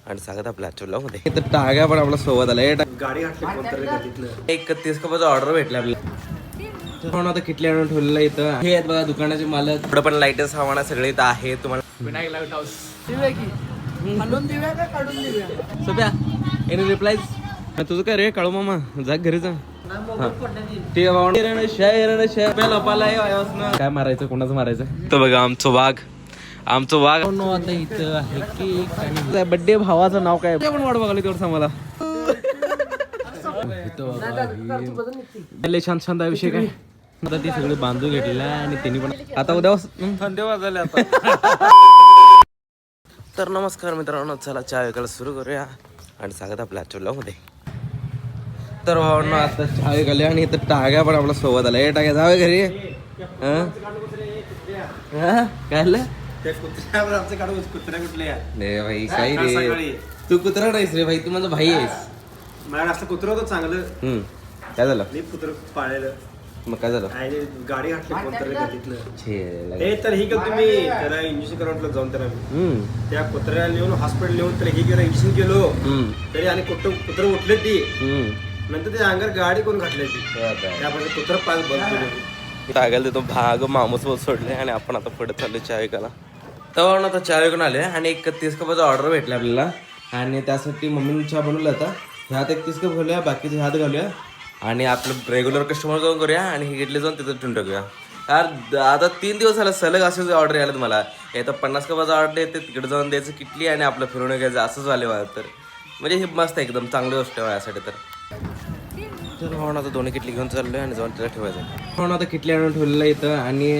आणि सांगत आपल्या आजच्या मध्ये तर टाग्या पण आपल्या सोबत आला गाडी एक 30 कपाचा ऑर्डर भेटला आपल्याला. आता किटली आणून ठेवलेलं इथं हे आहेत बघा दुकानाचे मालक. थोडं पण लाईटच हवाना सगळे इथं आहे. तुम्हाला विनायक लाईट हाऊस सोप्या एनी रिप्लाय तुझं काय रे काळू मामा जा घरी जा. काय मारायचं कोणाचं मारायचं तर बघा आमचं वाघ आता इथं आहे की बड्डे भावाचं नाव काय पण वाट बघाली तेवढं मला छान छान विषय काय आता ती सगळी बांधून घेतलेला आणि त्यांनी पण आता उद्या थंडी वाजले आता. तर नमस्कार मित्रांनो, चला चहा विकायला सुरू करूया आणि सांगत आपल्या आजच्या मध्ये. तर भावांनो आता चहा विकायला आणि इथं टाग्या पण आपल्या सोबत आल्या. हे टाग्या जावे घरी काय कुत्र्या भाई काही रे तू कुत्रा नाहीस रे भाई, तू माझा भाई आहेस. माझ्या असं कुत्र होतं चांगलं. काय झालं मी कुत्र पाळलेलं मग काय झालं गाडी घातली कोणतरी हे तर ही केलं तुम्ही त्याला इंजेक्शन करून जाऊन त्याला त्या कुत्र्याला नेऊन हॉस्पिटल नेऊन तर हे केलं इंजेक्शन केलो तरी आणि कुत्र उठले ती नंतर त्या अंगावर गाडी कोण घातल्याची त्यामध्ये कुत्र पाच बंद टाकायला देतो भाग मामूस सोडले आणि आपण आता पुढे चाललो चहा विकायला. तर आता चहा विकून आले आणि एक 30 कपाचा ऑर्डर भेटला आपल्याला आणि त्यासाठी मम्मीने चहा बनवला होता. ह्यात 31 कप घालूया, बाकीचे ह्यात घालूया आणि आपलं रेग्युलर कस्टमर जाऊन करूया आणि हे घेतले जाऊन तिथं ठेवून टाकूया. यार आता 3 दिवस झाला सलग असेच ऑर्डर यायला मला. येतं 50 कपाचा ऑर्डर येते तिकडे जाऊन द्यायचं किटली आणि आपलं फिरवून घ्यायचं असंच झाले मला. तर म्हणजे हे मस्त आहे एकदम चांगली गोष्ट आहे यासाठी. तर भावना आता दोन्ही किटली घेऊन चाललो आहे आणि जाऊन तिला ठेवायचं. भावना आता किटली आणून ठेवलेलं इथं आणि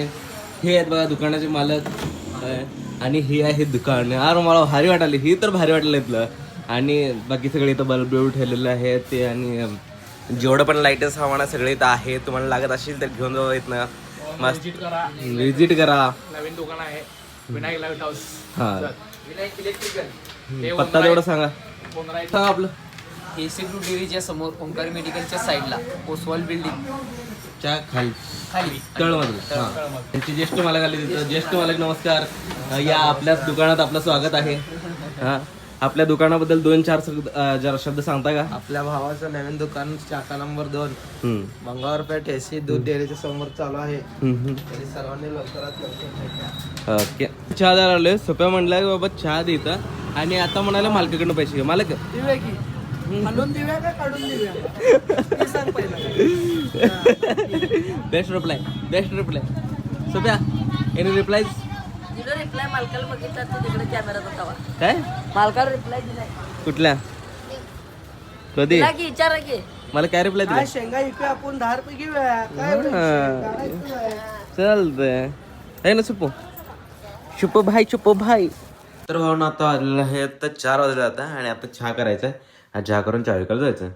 हे आहेत बघा दुकानाचे मालक आणि ही आहे दुकान. यार मला भारी वाटाली, ही तर भारी वाटलं इथलं. आणि बाकी सगळे इथं बल्ब बिल्ब ठेवलेलं आहे ते आणि जेवढं पण लाईटच हवाना सगळे इथं आहे. तुम्हाला लागत असेल तर घेऊन जाऊ इथनं मस्त विजिट करा. नवीन दुकान आहे विनायक लाईट हाऊस. हा विनायक इलेक्ट्रिकल पत्ता तेवढं सांगा सांगा आपलं. AC टू डेअरीच्या समोर ओंकार मेडिकलच्या साईडला ओसवाल बिल्डिंग च्या खाली खाली तळमधलं. हा त्यांचे ज्येष्ठ मालक आले तिथं. ज्येष्ठ मालक नमस्कार. या आपल्याच दुकानात आपलं स्वागत आहे. हा आपल्या दुकानाबद्दल 2-4 जरा शब्द सांगता का? आपल्या भावाचं नवीन दुकान शाखा नंबर 2 मंगळवारपेठ AC दूध डेअरीच्या समोर चालू आहे. तरी सर्वांनी लवकरात लवकर ओके. चहा द्यायला आलोय. सोप्या म्हणला की बाबा चहा देतं आणि आता म्हणाला मालकाकडनं पैसे घे. मालक देऊया का काढून देऊया सांग पहिला. बेस्ट रिप्लाय सोप्या एनी रिप्लाय रिप्लाय मालकाला बघितला तू तिकडे कॅमेराचा तवा काय मालकाला रिप्लाय दिलाय कुठल्या कधी की विचारा की मला काय रिप्लाय दिला? शेंगा इकडे आपण 10 रुपये घेऊया काय चालतंय आहे ना शुपो भाई. तर भावना आता आलेलं आहे तर 4 वाजले आता आणि आता चहा करायचा आहे आणि चहा करून चहा विकायला जायचं.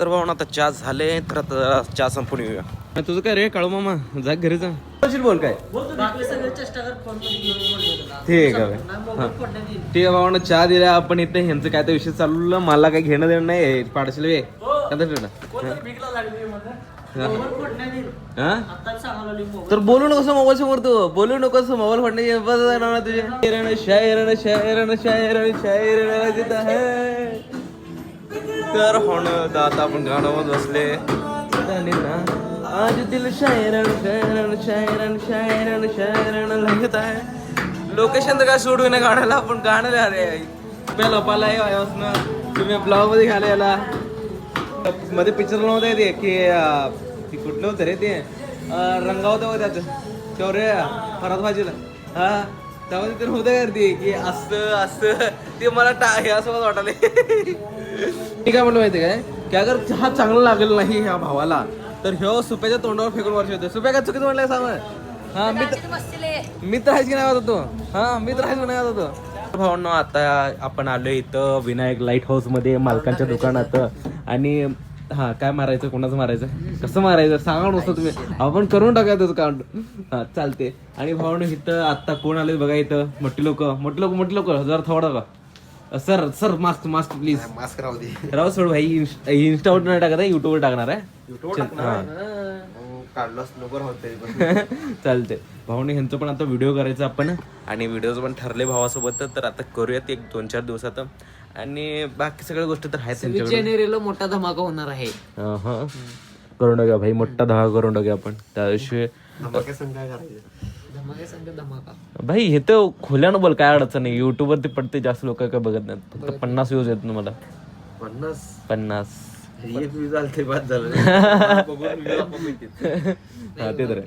तर भावना आता चहा झाले तर आता चहा संपून येऊया. तुझं काय रे काळू मामा जा घरी जा बोल काय ठीक आहे. ठीक आहे भावना चहा दिला आपण इथे ह्यांचं काय तर विषय चालू मला काही घेणं देणं नाही पाडशील वे तर बोलू नको मोबाईल समोर तू बोलू नको मोबाईल फोडण्याची तुझे शायर तर होणं आता आपण गाणं बसले आज दिल शायरण लागत आहे. लोकेशन तर काय सोडू नये गाण्याला आपण गाणं रे लपाला तुम्ही ब्लॉग मध्ये घाला याला मध्ये पिक्चर नव्हतं ते की कुठलं होतं रे ते रंगावतं त्याचं शौर्य परत भाजीला हा त्यामध्ये तर होतं करते की असं ते मला हे असं मला वाटायला. मी काय म्हणलं माहिती काय की अगर चहा चांगला लागेल नाही ह्या भावाला तर ह्यो सुप्याच्या तोंडावर फेकून वर्ष होते. सुप्या काय चुकीचं म्हणलंय सांग. हा मित्र आहेस की नाही होता तो. हा मित्र आहेस की नाही होता तो. भावांनो आता आपण आलोय इथं विनायक लाईट हाऊस मध्ये मालकांच्या दुकानात आणि हा काय मारायचं कोणाचं मारायचं कसं मारायचं सांगा नुसतं तुम्ही आपण करून टाकायचं त्याचं काउंट. हा चालते. आणि भावांनो इथं आता कोण आले बघा इथं मोठी लोक जरा थोडा का सर मास्क प्लीज मास्क राहू दे राव सोड भाई. इंस्टावर नाही टाकत आहे युट्यूबवर टाकणार आहे. काढलास नको राहत तरी पण. चालते भाऊने ह्यांचं पण आता व्हिडिओ करायचा आपण आणि व्हिडिओज पण ठरले भावासोबत तर आता करूयात 1-2-4 दिवसात आणि बाकी सगळ्या गोष्टी तर आहेत 26 जानेवारीला मोठा धमाका होणार आहे. करून टाकूया भाई मोठा धमाका करून टाकूया आपण त्या दिवशी. धमाके संग काय करायचं. धमाके संग धमाका. भाई हे तर खोल्यानं बोल काय अडचण नाही. युट्यूब वरती पडते जास्त लोक काय बघत नाहीत. फक्त 50 व्ह्यूज येत मला 50. एक व्ह्यू झालं ते बाद झालं. बघून व्ह्यू आपोआप येतात. हा ते तर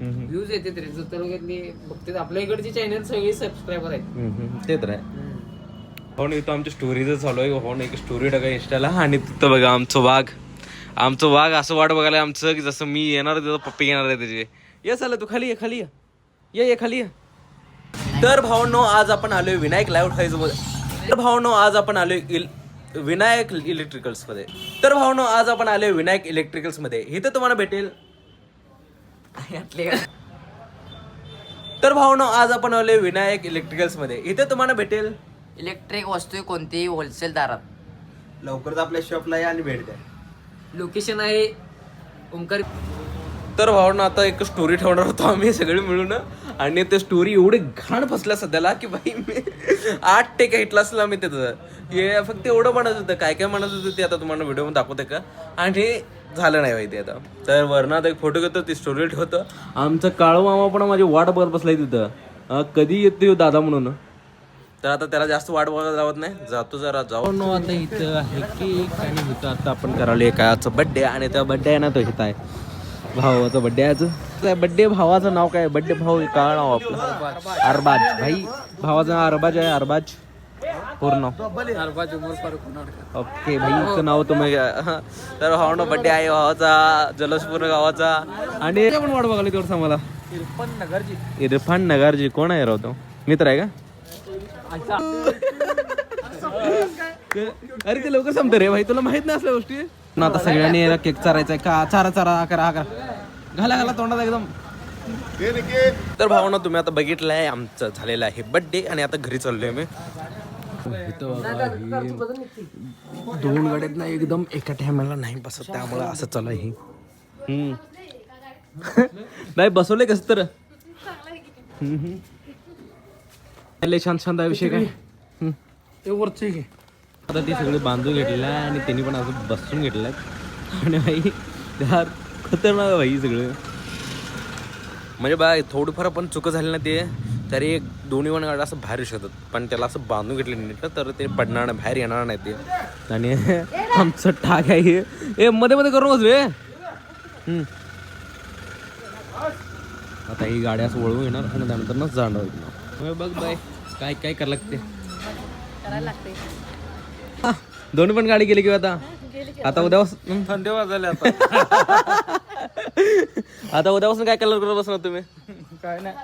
व्ह्यूज येते तरी जो तालुक्यातली बघते आपल्या इकडची चॅनल सगळी सबस्क्रायबर आहेत. ते तर आहे. हो ना इथं आमच्या स्टोरीज चालू आहे. हो ना एक स्टोरी टाका इंस्टाला आणि तिथं बघा आमचं वाघ असं वाट बघायला आमचं की जसं मी येणार आहे तिथं पप्पी येणार आहे त्याचे. ये चालेल तू खाली ये खाली ये. तर भावनो आज आपण आलोय विनायक लाईव्ह हाऊस मध्ये. तर भावनो आज आपण आलोय विनायक इलेक्ट्रिकल्स मध्ये. तर भावनो आज आपण आलोय विनायक इलेक्ट्रिकल्स मध्ये. इथं तुम्हाला भेटेल. तर भावनो आज आपण आलोय विनायक इलेक्ट्रिकल्स मध्ये. इथे तुम्हाला भेटेल इलेक्ट्रिक वस्तू कोणतीही होलसेल दारात. लवकरच आपल्या शॉपला या आणि भेट द्या. लोकेशन आहे ओंकार. तर भावना आता एक स्टोरी ठेवणार होतो आम्ही सगळे मिळून आणि ते स्टोरी एवढी घाण फसल्या सध्याला की भाई मी 8 टेक हिटला असला मी त्याचं. हे फक्त एवढं म्हणत होतं काय म्हणत होतं ते आता तुम्हाला व्हिडिओ मध्ये दाखवते का आणि झालं नाही माहिती आता. तर वरनात एक फोटो घेतो ती स्टोरी ठेवतो. आमचा काळू मामा पण माझी वाट बघत बसलाय तिथं कधी येतो दादा म्हणून. तर आता त्याला जास्त वाट बघायला लावत नाही जातो जरा जाऊ. आता इथं आहे केक आणि इथं आता आपण करायला एकाचा बड्डे आणि त्या बड्डे आहे ना तो इथं आहे भावाचा बड्डे आहे. बड्डे भावाचं नाव काय बड्डे भाऊ काय नाव आपलं अरबाज. भाई भावाचं नाव अरबाज आहे. अरबाज पूर्ण ओके भाई इथं नाव तुम्ही. तर भावानं बड्डे आहे भावाचा जलसपूर्ण गावाचा आणि पण वाट बघाली तेवढं सांग मला. इरफान नगरजी कोण आहे राव तो मित्र आहे का. अरे ते लवकर संपतं रे भाई तुला माहित नाही असल्या गोष्टी. आता सगळ्यांनी केक चारायचा का चारा करा घाला तोंडात एकदम. तर भावना तुम्ही आता बघितलंय आमचं झालेलं आहे बड्डे आणि आता घरी चाललोय मी. 2 गाड्यात ना एकदम एका टायमाला नाही बसत त्यामुळे असं चालू आहे. नाही बसवलंय कसं तर शांत विषय काय वरचे घे. आता ते सगळे बांधून घेतलेलं आहे आणि त्यांनी पण असं बसून घेतलं आहे आणि भाई त्यात खतरनाक भाई सगळं. म्हणजे बा थोडंफार पण चुकं झाली ना ते तरी 2 गाड्या असं बाहेर शकतात पण त्याला असं बांधून घेतलं नीट तर ते पडणार नाही बाहेर येणार नाही ते. आणि आमचं टाक आहे हे मध्ये करू नकोस रे. आता ही गाड्या असं वळवून येणार आणि त्यानंतर जाणार. बघ बाय काय करायला लागते करायला लागते. दोन्ही पण गाडी गेली किंवा आता उद्यापासून थंडी वाजले आता उद्यापासून काय कलर करत बसणार तुम्ही. काय नाही